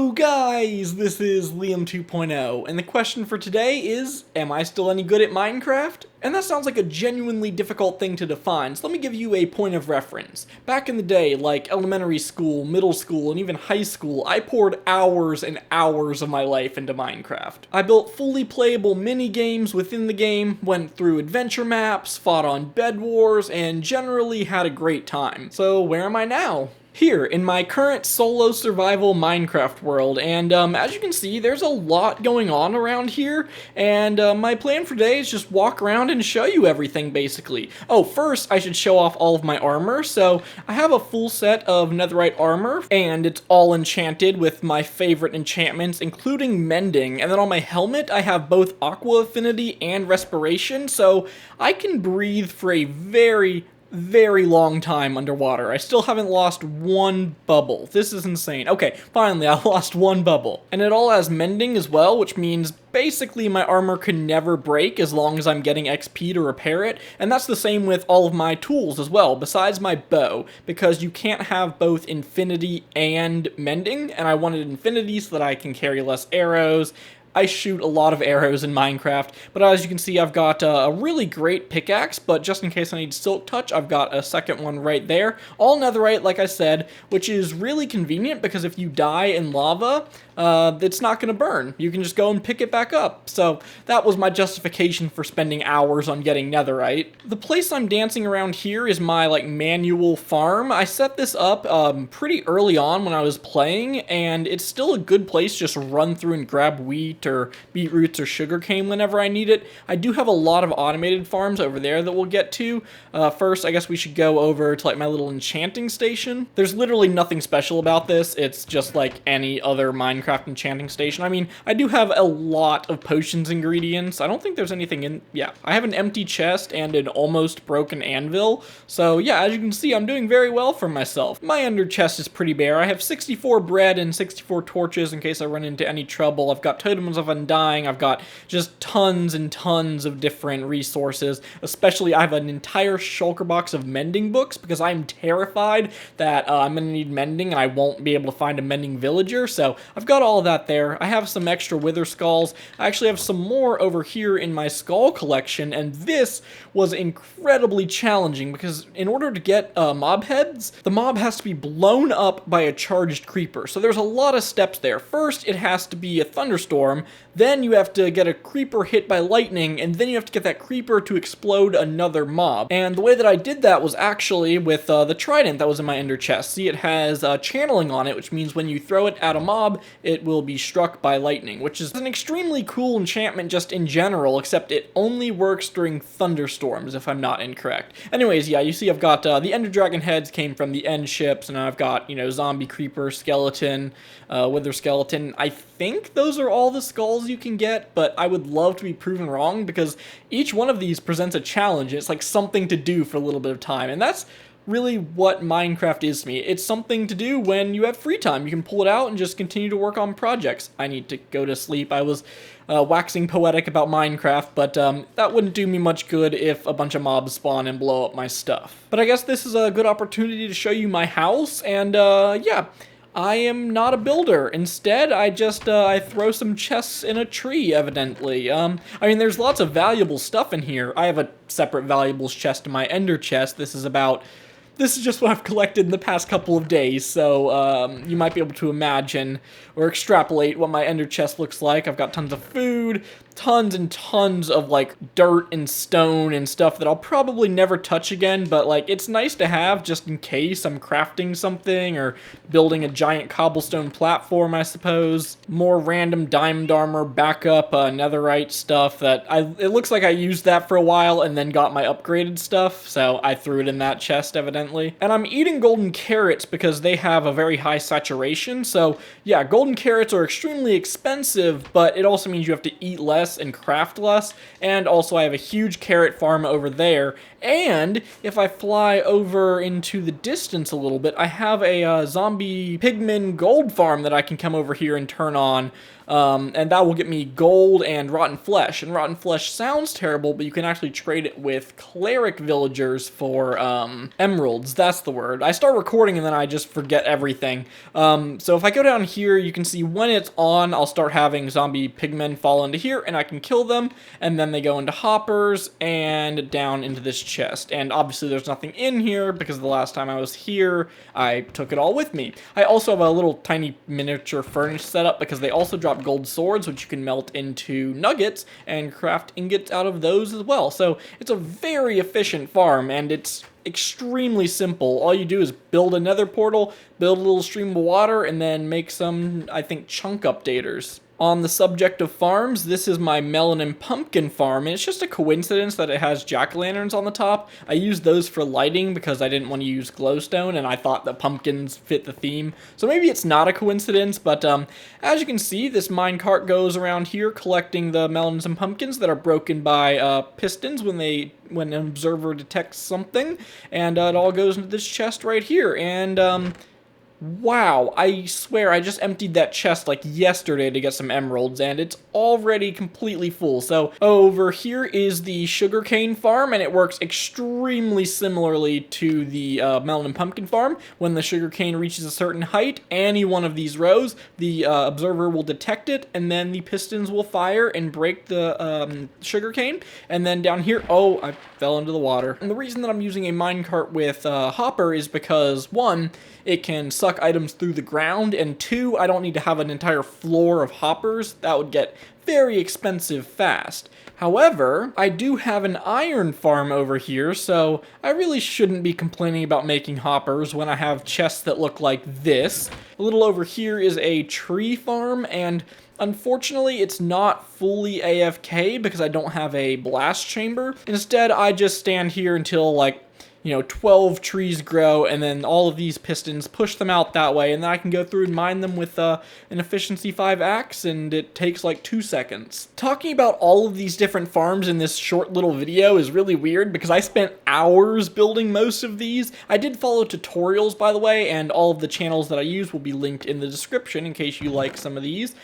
Hello guys, this is Liam 2.0, and the question for today is, am I still any good at Minecraft? And that sounds like a genuinely difficult thing to define, so let me give you a point of reference. Back in the day, like elementary school, middle school, and even high school, I poured hours and hours of my life into Minecraft. I built fully playable mini-games within the game, went through adventure maps, fought on bed wars, and generally had a great time. So where am I now? Here, in my current solo survival Minecraft world, and as you can see, there's a lot going on around here, and my plan for today is just walk around and show you everything, basically. Oh, first, I should show off all of my armor. So, I have a full set of netherite armor, and it's all enchanted with my favorite enchantments, including mending, and then on my helmet, I have both aqua affinity and respiration, so I can breathe for a very long time underwater. I still haven't lost one bubble. This is insane. Okay, finally, I lost one bubble. And it all has mending as well, which means basically my armor can never break as long as I'm getting XP to repair it. And that's the same with all of my tools as well, besides my bow, because you can't have both infinity and mending, and I wanted infinity so that I can carry less arrows. I shoot a lot of arrows in Minecraft, but as you can see, I've got a really great pickaxe, but just in case I need silk touch, I've got a second one right there. All netherite, like I said, which is really convenient because if you die in lava, it's not going to burn. You can just go and pick it back up. So that was my justification for spending hours on getting netherite. The place I'm dancing around here is my manual farm. I set this up pretty early on when I was playing, and it's still a good place to just run through and grab wheat or beetroots or sugarcane whenever I need it. I do have a lot of automated farms over there that we'll get to. First, I guess we should go over to my little enchanting station. There's literally nothing special about this. It's just like any other Minecraft enchanting station. I mean, I do have a lot of potions ingredients. I don't think there's anything in... Yeah, I have an empty chest and an almost broken anvil. So yeah, as you can see, I'm doing very well for myself. My under chest is pretty bare. I have 64 bread and 64 torches in case I run into any trouble. I've got totems of undying. I've got just tons and tons of different resources. Especially, I have an entire shulker box of mending books because I'm terrified that I'm going to need mending and I won't be able to find a mending villager. So I've got all that there. I have some extra wither skulls. I actually have some more over here in my skull collection, and this was incredibly challenging because in order to get mob heads, the mob has to be blown up by a charged creeper. So there's a lot of steps there. First, it has to be a thunderstorm. Then you have to get a creeper hit by lightning, and then you have to get that creeper to explode another mob. And the way that I did that was actually with the trident that was in my ender chest. See, it has channeling on it, which means when you throw it at a mob, it will be struck by lightning, which is an extremely cool enchantment just in general, except it only works during thunderstorms, if I'm not incorrect. Anyways, yeah, you see I've got the ender dragon heads came from the end ships, and I've got, zombie creeper, skeleton, wither skeleton. I think those are all the skulls you can get, but I would love to be proven wrong because each one of these presents a challenge. It's like something to do for a little bit of time, and that's really what Minecraft is to me. It's something to do when you have free time. You can pull it out and just continue to work on projects. I need to go to sleep. I was waxing poetic about Minecraft, but that wouldn't do me much good if a bunch of mobs spawn and blow up my stuff. But I guess this is a good opportunity to show you my house, and yeah, I am not a builder. Instead, I just, I throw some chests in a tree, evidently. I mean, there's lots of valuable stuff in here. I have a separate valuables chest in my ender chest. This is just what I've collected in the past couple of days, so you might be able to imagine or extrapolate what my ender chest looks like. I've got tons of food, tons and tons of dirt and stone and stuff that I'll probably never touch again, but it's nice to have just in case I'm crafting something or building a giant cobblestone platform, I suppose. More random diamond armor, backup, netherite stuff that it looks like I used that for a while and then got my upgraded stuff, so I threw it in that chest evidently. And I'm eating golden carrots because they have a very high saturation, so yeah, golden carrots are extremely expensive, but it also means you have to eat less. less and craft less, and also I have a huge carrot farm over there, and if I fly over into the distance a little bit, I have a zombie pigman gold farm that I can come over here and turn on, and that will get me gold and rotten flesh. And rotten flesh sounds terrible, but you can actually trade it with cleric villagers for emeralds. That's the word. I start recording and then I just forget everything. So if I go down here, you can see when it's on, I'll start having zombie pigmen fall into here, and I can kill them, and then they go into hoppers and down into this chest. And obviously there's nothing in here because the last time I was here, I took it all with me. I also have a little tiny miniature furnace set up because they also drop gold swords, which you can melt into nuggets and craft ingots out of those as well. So it's a very efficient farm, and it's extremely simple. All you do is build a nether portal, build a little stream of water, and then make some, I think, chunk updaters. On the subject of farms, this is my melon and pumpkin farm, and it's just a coincidence that it has jack-o'-lanterns on the top. I used those for lighting because I didn't want to use glowstone, and I thought that pumpkins fit the theme. So maybe it's not a coincidence, but as you can see, this minecart goes around here collecting the melons and pumpkins that are broken by pistons when an observer detects something, and it all goes into this chest right here. And wow, I swear I just emptied that chest like yesterday to get some emeralds, and it's already completely full. So over here is the sugarcane farm, and it works extremely similarly to the melon and pumpkin farm. When the sugarcane reaches a certain height, any one of these rows, the observer will detect it, and then the pistons will fire and break the sugarcane. And then down here, oh, I fell into the water. And the reason that I'm using a minecart with hopper is because, one, it can suck items through the ground, and two, I don't need to have an entire floor of hoppers. That would get very expensive fast. However, I do have an iron farm over here, so I really shouldn't be complaining about making hoppers when I have chests that look like this. A little over here is a tree farm, and unfortunately, it's not fully AFK because I don't have a blast chamber. Instead, I just stand here until, like, 12 trees grow, and then all of these pistons push them out that way, and then I can go through and mine them with an efficiency 5 axe, and it takes like 2 seconds. Talking about all of these different farms in this short little video is really weird because I spent hours building most of these. I did follow tutorials, by the way, and all of the channels that I use will be linked in the description in case you like some of these.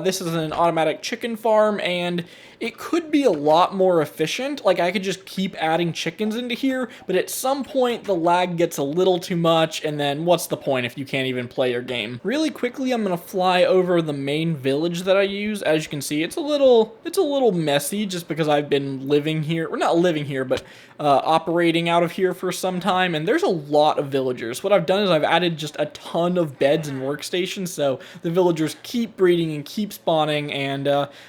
This is an automatic chicken farm, and it could be a lot more efficient. Like, I could just keep adding chickens into here, but at some point the lag gets a little too much, and then what's the point if you can't even play your game? Really quickly, I'm gonna fly over the main village that I use. As you can see, it's a little messy just because I've been living here, or not living here, but operating out of here for some time, and there's a lot of villagers. What I've done is I've added just a ton of beds and workstations, so the villagers keep breeding and keep spawning, and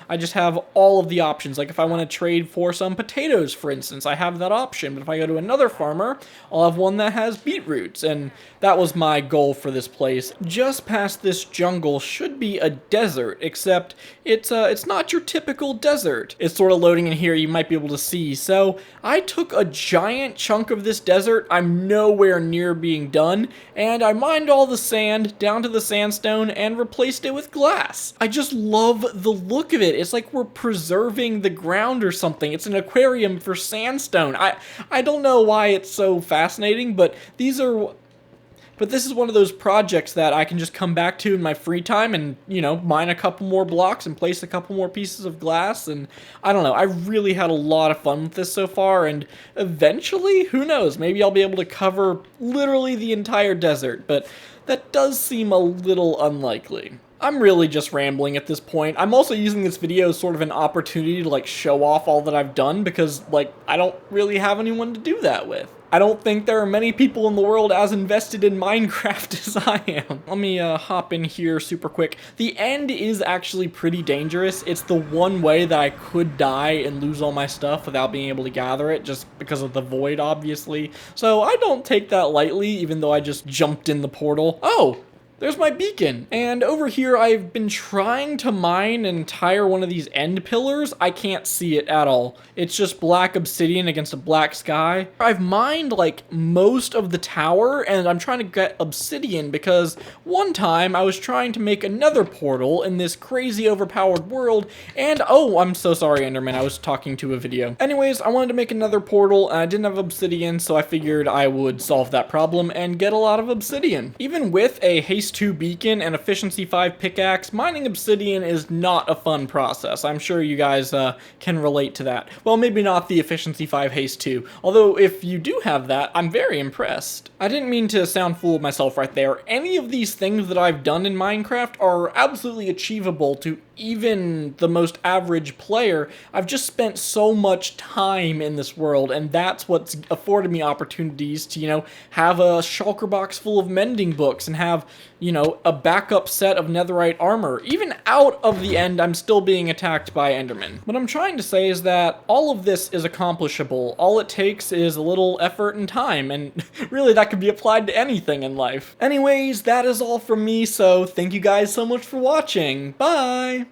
I just have all of the options. Like, if I want to trade for some potatoes, for instance, I have that option. But if I go to another farmer, I'll have one that has beetroots, and that was my goal for this place. Just past this jungle should be a desert, except it's not your typical desert. It's sort of loading in here, you might be able to see. So I took a giant chunk of this desert. I'm nowhere near being done, and I mined all the sand down to the sandstone and replaced it with glass. I just love the look of it. It's like we're preserving the ground or something. It's an aquarium for sandstone. I don't know why it's so fascinating, but this is one of those projects that I can just come back to in my free time and, mine a couple more blocks and place a couple more pieces of glass, and I don't know, I really had a lot of fun with this so far, and eventually, who knows, maybe I'll be able to cover literally the entire desert, but that does seem a little unlikely. I'm really just rambling at this point. I'm also using this video as sort of an opportunity to, show off all that I've done because, I don't really have anyone to do that with. I don't think there are many people in the world as invested in Minecraft as I am. Let me hop in here super quick. The end is actually pretty dangerous. It's the one way that I could die and lose all my stuff without being able to gather it, just because of the void, obviously. So I don't take that lightly, even though I just jumped in the portal. Oh! there's my beacon. And over here, I've been trying to mine an entire one of these end pillars. I can't see it at all. It's just black obsidian against a black sky. I've mined like most of the tower, and I'm trying to get obsidian because one time I was trying to make another portal in this crazy overpowered world, and oh, I'm so sorry, Enderman, I was talking to a video. Anyways, I wanted to make another portal, and I didn't have obsidian, so I figured I would solve that problem and get a lot of obsidian. Even with a haste 2 beacon and efficiency 5 pickaxe, mining obsidian is not a fun process. I'm sure you guys can relate to that. Well, maybe not the efficiency 5 haste 2, although if you do have that, I'm very impressed. I didn't mean to sound full of myself right there. Any of these things that I've done in Minecraft are absolutely achievable to even the most average player. I've just spent so much time in this world, and that's what's afforded me opportunities to, have a shulker box full of mending books and have, a backup set of netherite armor. Even out of the end, I'm still being attacked by endermen. What I'm trying to say is that all of this is accomplishable. All it takes is a little effort and time, and really that could be applied to anything in life. Anyways, that is all from me, so thank you guys so much for watching. Bye!